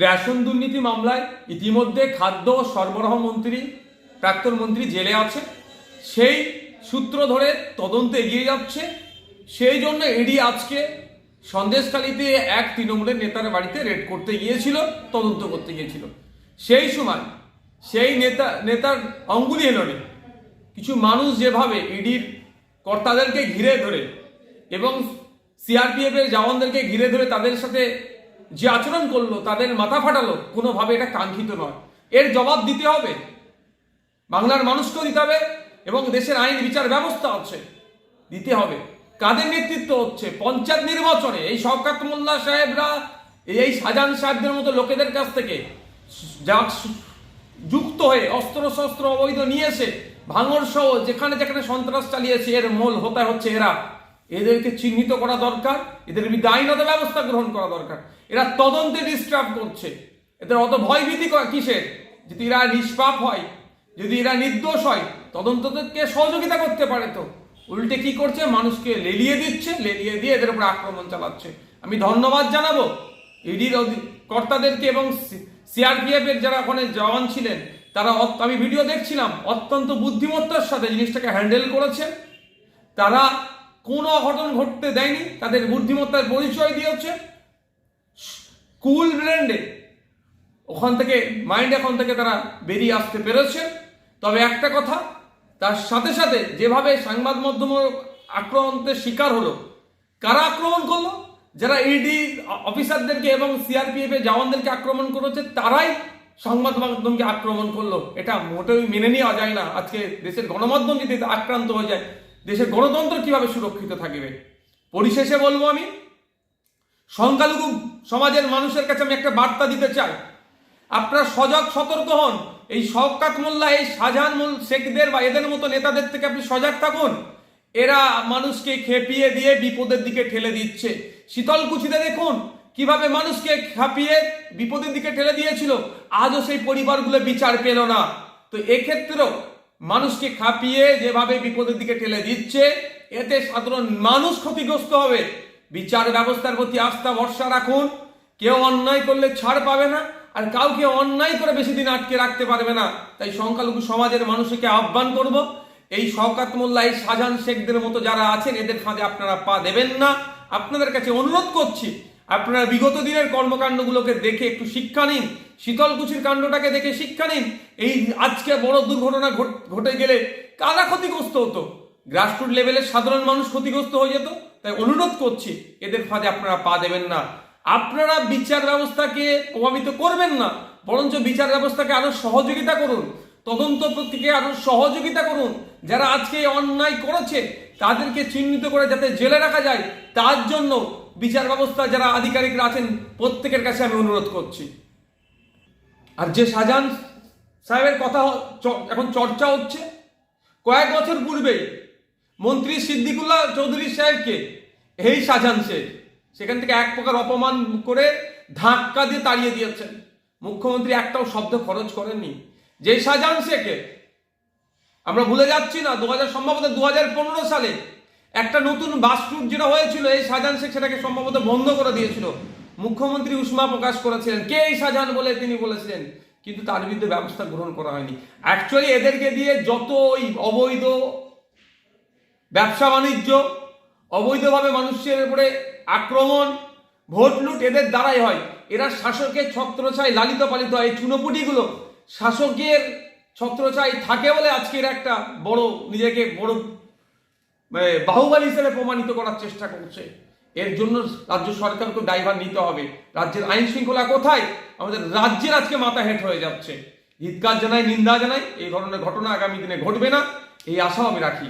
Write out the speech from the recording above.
Ration দুর্নীতি মামলায় ইতিমধ্যে খাদ্য ও সরবরাহ মন্ত্রী প্রাক্তন মন্ত্রী জেলে আছে। সেই সূত্র ধরে তদন্ত এগিয়ে যাচ্ছে। সেই জন্য ইডি আজকে সন্দেশখালীতে এক তৃণমূলের নেতার বাড়িতে রেড করতে গিয়েছিল, তদন্ত করতে গিয়েছিল। সেই সময় সেই নেতার অঙ্গুলি হেলনে কিছু মানুষ যেভাবে ইডির কর্তাদেরকে ঘিরে ধরে এবং সিআরপিএফের জওয়ানদেরকে ঘিরে ধরে তাদের সাথে যে আচরণ করলো, তাদের মাথা ফাটালো, কোনোভাবে এটা কাঙ্ক্ষিত নয়। এর জবাব দিতে হবে, বাংলার মানুষকেও দিতে হবে এবং দেশের আইন বিচার ব্যবস্থা আছে দিতে হবে। কাদের নেতৃত্ব হচ্ছে? পঞ্চায়েত নির্বাচনে এই শওকত মোল্লা সাহেবরা এই শাহজাহান সাহেবদের মতো লোকেদের কাছ থেকে যা যুক্ত হয়ে অস্ত্র শস্ত্র অবৈধ নিয়ে এসে ভাঙর সহ যেখানে যেখানে সন্ত্রাস চালিয়েছে, এর মূল হতে হচ্ছে এরা। এদেরকে চিহ্নিত করা দরকার, এদের বিরুদ্ধে আইনত ব্যবস্থা গ্রহণ করা দরকার। এরা তদন্তে ডিস্টার্ব করছে। এদের অত ভয়ভীতি কিসের? যদি এরা নিষ্পাপ হয়, যদি এরা নির্দোষ হয়, তদন্তকে সহযোগিতা করতে পারে। তো উল্টে কি করছে? মানুষকে লেলিয়ে দিচ্ছে, লেলিয়ে দিয়ে এদের উপর আক্রমণ চালাচ্ছে। আমি ধন্যবাদ জানাবো ইডির কর্তাদেরকে এবং সিআরপিএফ এর যারা ওখানে জওয়ান ছিলেন, তারা, আমি ভিডিও দেখছিলাম, অত্যন্ত বুদ্ধিমত্তার সাথে জিনিসটাকে হ্যান্ডেল করেছে। তারা কোনো অঘটন ঘটতে দেয়নি, তাদের বুদ্ধিমত্তার পরিচয় দিয়েছে। কুল ব্র্যান্ডে ওখান থেকে এখন থেকে তারা বেরিয়ে আসতে পেরেছে। তবে একটা কথা, তার সাথে সাথে যেভাবে সংবাদ মাধ্যম আক্রমণের শিকার হলো, কারা আক্রমণ করলো? যারা ইডি অফিসারদেরকে এবং সিআরপিএফ এর জওয়ানদেরকে আক্রমণ করেছে, তারাই সংবাদ মাধ্যমকে আক্রমণ করলো। এটা মোটেই মেনে নেওয়া যায় না। আজকে দেশের গণমাধ্যম যদি আক্রান্ত হয়ে যায়, দেশের গণতন্ত্র কিভাবে সুরক্ষিত থাকবে? পরিশেষে বলবো, আমি সংখ্যালঘু সমাজের মানুষের কাছে আমি একটা বার্তা দিতে চাই, আপনারা সজাগ সতর্ক হন। এই শওকত মোল্লা, এই শাহজাহান শেখদের বা এদের মতো নেতাদের থেকে আপনি সজাগ থাকুন। এরা মানুষকে খেপিয়ে দিয়ে বিপদের দিকে ঠেলে দিচ্ছে। শীতলকুচিতে দেখুন কিভাবে মানুষকে খাপিয়ে বিপদের দিকে ঠেলে দিয়েছিল, আজও সেই পরিবারগুলো বিচার পেল না। তো এক্ষেত্রেও মানুষকে খাপিয়ে যেভাবে বিপদের দিকে ঠেলে দিচ্ছে, এতে সাধারণ মানুষ ক্ষতিগ্রস্ত হবে। বিচার ব্যবস্থার প্রতি আস্থা ভরসা রাখুন। কেউ অন্যায় করলে ছাড় পাবে না, আর কাউকে অন্যায় করে বেশি দিন আটকে রাখতে পারবে না। তাই সংখ্যালঘু সমাজের মানুষকে আহ্বান করব, এই শওকত মোল্লা, এই শাহজাহান শেখদের মতো যারা আছেন, এদের ফাঁদে আপনারা পা দেবেন না। আপনাদের কাছে অনুরোধ করছি, আপনারা বিগত দিনের কর্মকাণ্ডগুলোকে দেখে একটু শিক্ষা নিন। শীতলকুচির কাণ্ডটাকে দেখে শিক্ষা নিন। এই আজকে বড় দুর্ঘটনা ঘটে গেলে কারা ক্ষতিগ্রস্ত হতো? গ্রাসরুট লেভেলের সাধারণ মানুষ ক্ষতিগ্রস্ত হয়ে যেত। তাই অনুরোধ করছি, এদের ফাঁদে আপনারা পা দেবেন না। আপনারা বিচার ব্যবস্থাকে প্রভাবিত করবেন না, বরঞ্চ বিচার ব্যবস্থাকে আরো সহযোগিতা করুন, তদন্ত প্রক্রিয়াকে আরো সহযোগিতা করুন। যারা আজকে অন্যায় করেছে তাদেরকে চিহ্নিত করে যাতে জেলে রাখা যায়, তার জন্য বিচার ব্যবস্থা যারা আধিকারিকরা আছেন প্রত্যেকের কাছে আমি অনুরোধ করছি। আর যে শাহজাহান সাহেবের কথা এখন চর্চা হচ্ছে, কয়েক বছর পূর্বে মন্ত্রী সিদ্দিকুল্লাহ চৌধুরী সাহেবকে এই শাহজাহান শেখ সেখান থেকে এক প্রকার অপমান করে ধাক্কা দিয়ে তাড়িয়ে দিয়েছেন। মুখ্যমন্ত্রী একটাও শব্দ খরচ করেননি। যে শাহজাহান শেখে আমরা ভুলে যাচ্ছি না, সম্ভবত 2015 সালে একটা নতুন বাস রুট যেটা হয়েছিল, এই শাহজাহান শেখ সেটাকে সম্ভবত বন্ধ করে দিয়েছিল। মুখ্যমন্ত্রী উষ্মা প্রকাশ করেছিলেন, কে এই শাহজাহান বলে তিনি বলেছিলেন, কিন্তু তার বিরুদ্ধে ব্যবস্থা গ্রহণ করা হয়নি। অ্যাকচুয়ালি এদেরকে দিয়ে যত ওই অবৈধ ব্যবসা বাণিজ্য, অবৈধভাবে মানুষের উপরে আক্রমণ, ভোট লুট এদের দ্বারাই হয়। এরা শাসকের ছত্রছায় লালিত পালিত হয়। এই চুনোপুটিগুলো শাসকের ছত্রছায় থাকে বলে আজকে এরা একটা বড় নিজেকে বড় বাহুবলী হিসেবে প্রমাণিত করার চেষ্টা করছে। এর জন্য রাজ্য সরকারকে দায়ভার নিতে হবে। রাজ্যের আইন শৃঙ্খলা কোথায়? আমাদের রাজ্যের আজকে মাথা হেঁট হয়ে যাচ্ছে। ধিক্কার জানাই, নিন্দা জানাই। এই ধরনের ঘটনা আগামী দিনে ঘটবে না, এই আশাও আমি রাখি।